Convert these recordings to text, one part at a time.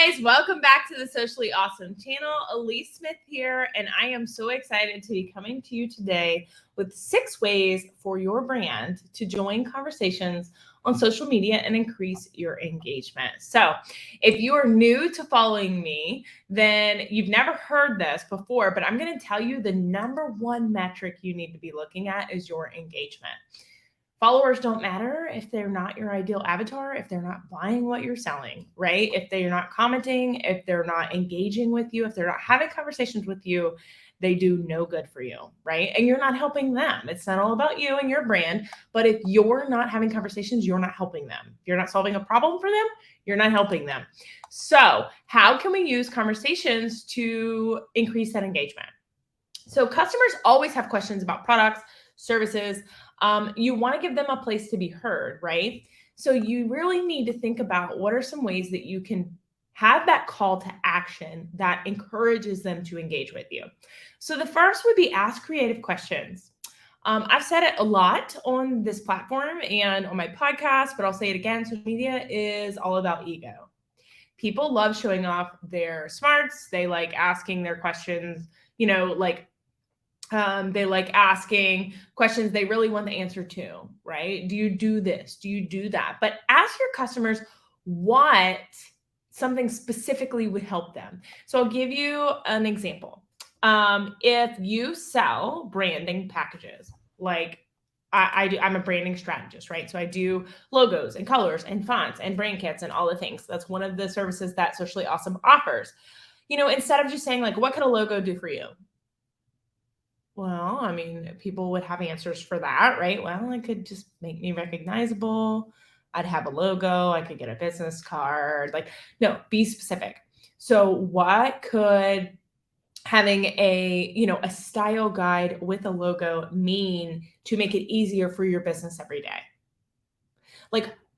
guys, welcome back to the Socially Awesome channel. Elise Smith here, and I am so excited to be coming to you today with 6 ways for your brand to join conversations on social media and increase your engagement. So if you are new to following me, then you've never heard this before, but I'm going to tell you the number one metric you need to be looking at is your engagement. Followers don't matter if they're not your ideal avatar, if they're not buying what you're selling, right? If they're not commenting, if they're not engaging with you, if they're not having conversations with you, they do no good for you, right? And you're not helping them. It's not all about you and your brand, but if you're not having conversations, you're not helping them. If you're not solving a problem for them, you're not helping them. So how can we use conversations to increase that engagement? So customers always have questions about products, services. You want to give them a place to be heard, right? So you really need to think about what are some ways that you can have that call to action that encourages them to engage with you. So the first would be ask creative questions. I've said it a lot on this platform and on my podcast, but I'll say it again. Social media is all about ego. People love showing off their smarts. They like asking their questions, they like asking questions they really want the answer to, right? Do you do this? Do you do that? But ask your customers what something specifically would help them. So I'll give you an example. If you sell branding packages, like I'm a branding strategist, right? So I do logos and colors and fonts and brand kits and all the things. That's one of the services that Socially Awesome offers. Instead of just saying like, what could a logo do for you? Well, I mean, people would have answers for that, right? Well, it could just make me recognizable. I'd have a logo. I could get a business card. No, be specific. So what could having a style guide with a logo mean to make it easier for your business every day?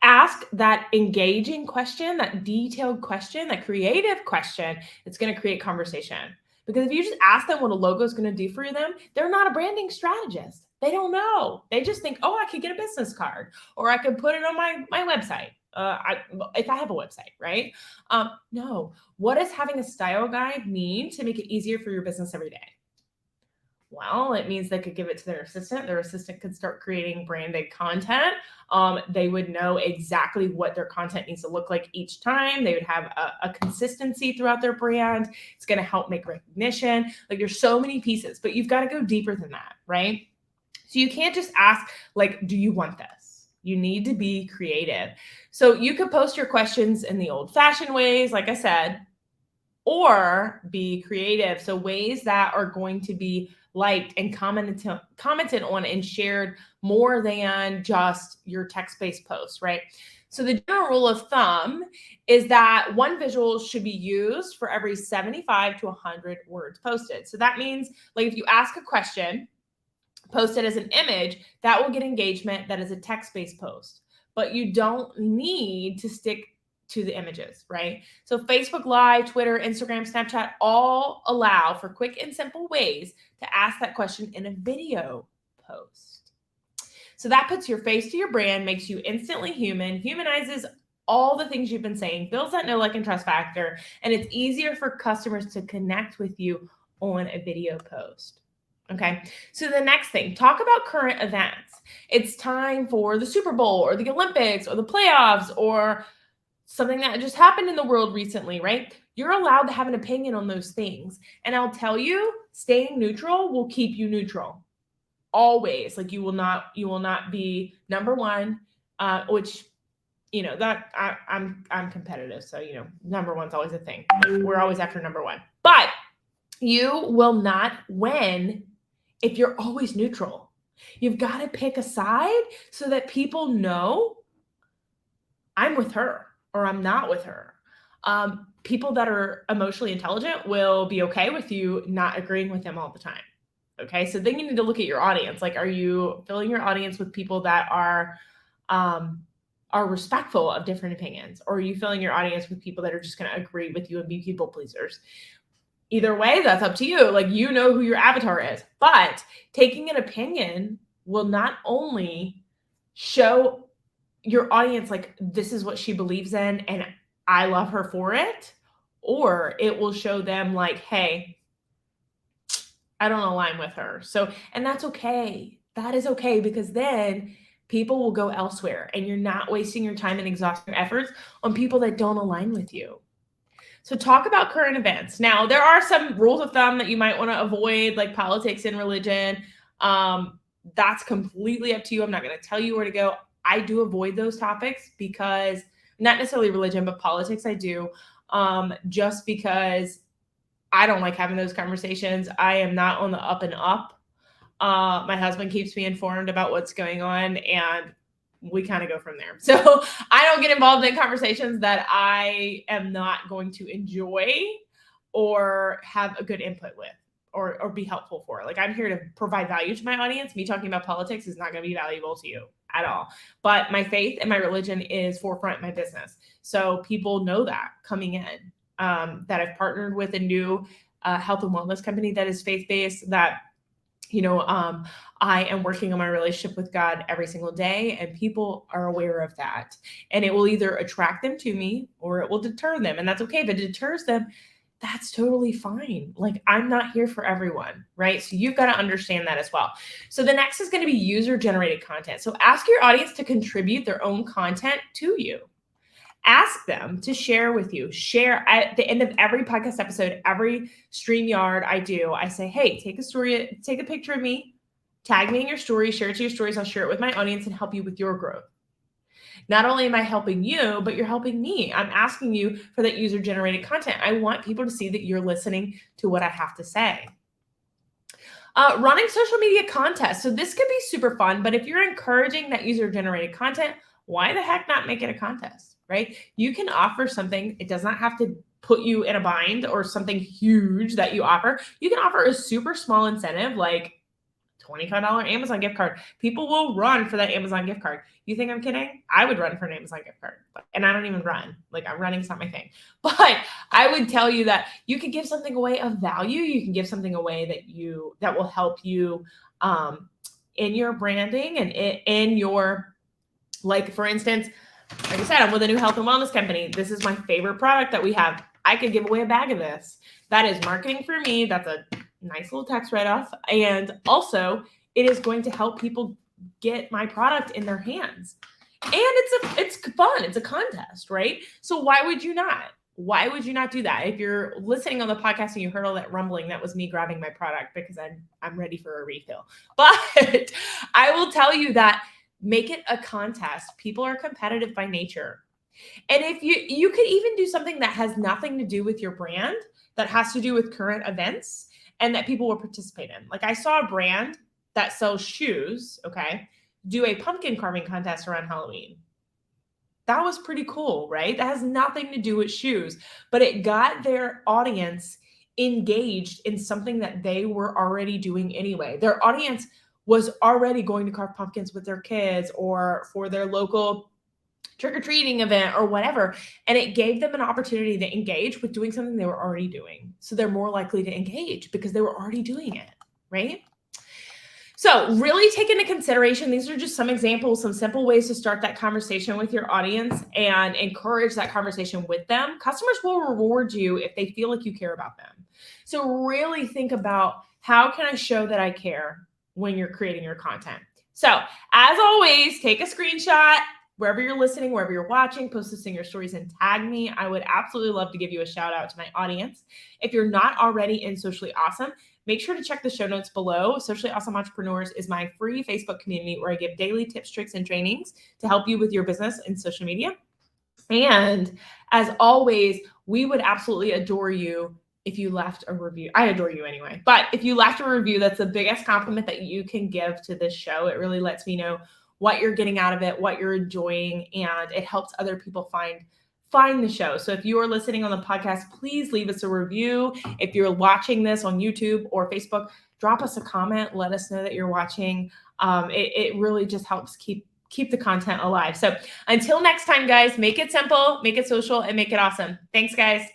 Ask that engaging question, that detailed question, that creative question. It's going to create conversation. Because if you just ask them what a logo is going to do for them, they're not a branding strategist. They don't know. They just think, oh, I could get a business card or I could put it on my website. If I have a website, right? No. What does having a style guide mean to make it easier for your business every day? Well, it means they could give it to their assistant. Their assistant could start creating branded content. They would know exactly what their content needs to look like each time. They would have a consistency throughout their brand. It's going to help make recognition. There's so many pieces, but you've got to go deeper than that, right? So you can't just ask, do you want this? You need to be creative. So you could post your questions in the old-fashioned ways, like I said, or be creative. So ways that are going to be liked and commented on and shared more than just your text-based posts, right? So the general rule of thumb is that one visual should be used for every 75 to 100 words posted. So that means if you ask a question, post it as an image, that will get engagement. That is a text-based post, but you don't need to stick to the images, right? So Facebook Live, Twitter, Instagram, Snapchat all allow for quick and simple ways to ask that question in a video post. So that puts your face to your brand, makes you instantly human, humanizes all the things you've been saying, builds that know, like, and trust factor, and it's easier for customers to connect with you on a video post. Okay, so the next thing, talk about current events. It's time for the Super Bowl or the Olympics or the playoffs or something that just happened in the world recently, right? You're allowed to have an opinion on those things. And I'll tell you, staying neutral will keep you neutral. Always. You will not be number one, which, I'm competitive. So, number one's always a thing. We're always after number one. But you will not win if you're always neutral. You've got to pick a side so that people know I'm with her or I'm not with her. People that are emotionally intelligent will be okay with you not agreeing with them all the time. Okay, so then you need to look at your audience. Are you filling your audience with people that are respectful of different opinions, or are you filling your audience with people that are just going to agree with you and be people pleasers? Either way, that's up to you. You know who your avatar is, but taking an opinion will not only show your audience this is what she believes in and I love her for it, or it will show them like, hey, I don't align with her. So, and that's okay. That is okay, because then people will go elsewhere and you're not wasting your time and exhausting your efforts on people that don't align with you. So talk about current events. Now, there are some rules of thumb that you might want to avoid, like politics and religion. That's completely up to you. I'm not going to tell you where to go. I do avoid those topics because, not necessarily religion, but politics I do, just because I don't like having those conversations. I am not on the up and up. My husband keeps me informed about what's going on, and we kind of go from there. So I don't get involved in conversations that I am not going to enjoy or have a good input with or be helpful for. Like, I'm here to provide value to my audience. Me talking about politics is not going to be valuable to you at all. But my faith and my religion is forefront in my business. So people know that coming in, that I've partnered with a new health and wellness company that is faith-based, that I am working on my relationship with God every single day, and people are aware of that. And it will either attract them to me or it will deter them. And that's okay. If it deters them, that's totally fine. Like, I'm not here for everyone, right? So you've got to understand that as well. So the next is going to be user-generated content. So ask your audience to contribute their own content to you. Ask them to share with you. Share at the end of every podcast episode, every StreamYard I say, hey, take a picture of me, tag me in your story, share it to your stories. I'll share it with my audience and help you with your growth. Not only am I helping you, but you're helping me. I'm asking you for that user-generated content. I want people to see that you're listening to what I have to say. Running social media contests. So this could be super fun, but if you're encouraging that user-generated content, why the heck not make it a contest, right? You can offer something. It does not have to put you in a bind or something huge that you offer. You can offer a super small incentive, like $25 Amazon gift card. People will run for that Amazon gift card. You think I'm kidding? I would run for an Amazon gift card, and I don't even run. Like, running is not my thing. But I would tell you that you could give something away of value. You can give something away that will help you in your branding and in your, like, for instance, like I said, I'm with a new health and wellness company. This is my favorite product that we have. I could give away a bag of this. That is marketing for me. That's a nice little tax write-off. And also, it is going to help people get my product in their hands. And it's fun. It's a contest, right? So why would you not? Why would you not do that? If you're listening on the podcast and you heard all that rumbling, that was me grabbing my product because I'm ready for a refill. But I will tell you that make it a contest. People are competitive by nature. And if you could even do something that has nothing to do with your brand, that has to do with current events and that people will participate in. Like, I saw a brand that sells shoes, okay, do a pumpkin carving contest around Halloween. That was pretty cool, right? That has nothing to do with shoes, but it got their audience engaged in something that they were already doing anyway. Their audience was already going to carve pumpkins with their kids or for their local trick-or-treating event or whatever. And it gave them an opportunity to engage with doing something they were already doing. So they're more likely to engage because they were already doing it, right? So really take into consideration, these are just some examples, some simple ways to start that conversation with your audience and encourage that conversation with them. Customers will reward you if they feel like you care about them. So really think about, how can I show that I care when you're creating your content? So as always, take a screenshot, wherever you're listening, wherever you're watching, post this in your stories and tag me. I would absolutely love to give you a shout out to my audience. If you're not already in Socially Awesome, make sure to check the show notes below. Socially Awesome Entrepreneurs is my free Facebook community where I give daily tips, tricks, and trainings to help you with your business and social media. And as always, we would absolutely adore you if you left a review. I adore you anyway, but if you left a review, that's the biggest compliment that you can give to this show. It really lets me know what you're getting out of it, what you're enjoying, and it helps other people find the show. So if you are listening on the podcast, please leave us a review. If you're watching this on YouTube or Facebook, drop us a comment. Let us know that you're watching. It really just helps keep the content alive. So until next time, guys, make it simple, make it social, and make it awesome. Thanks, guys.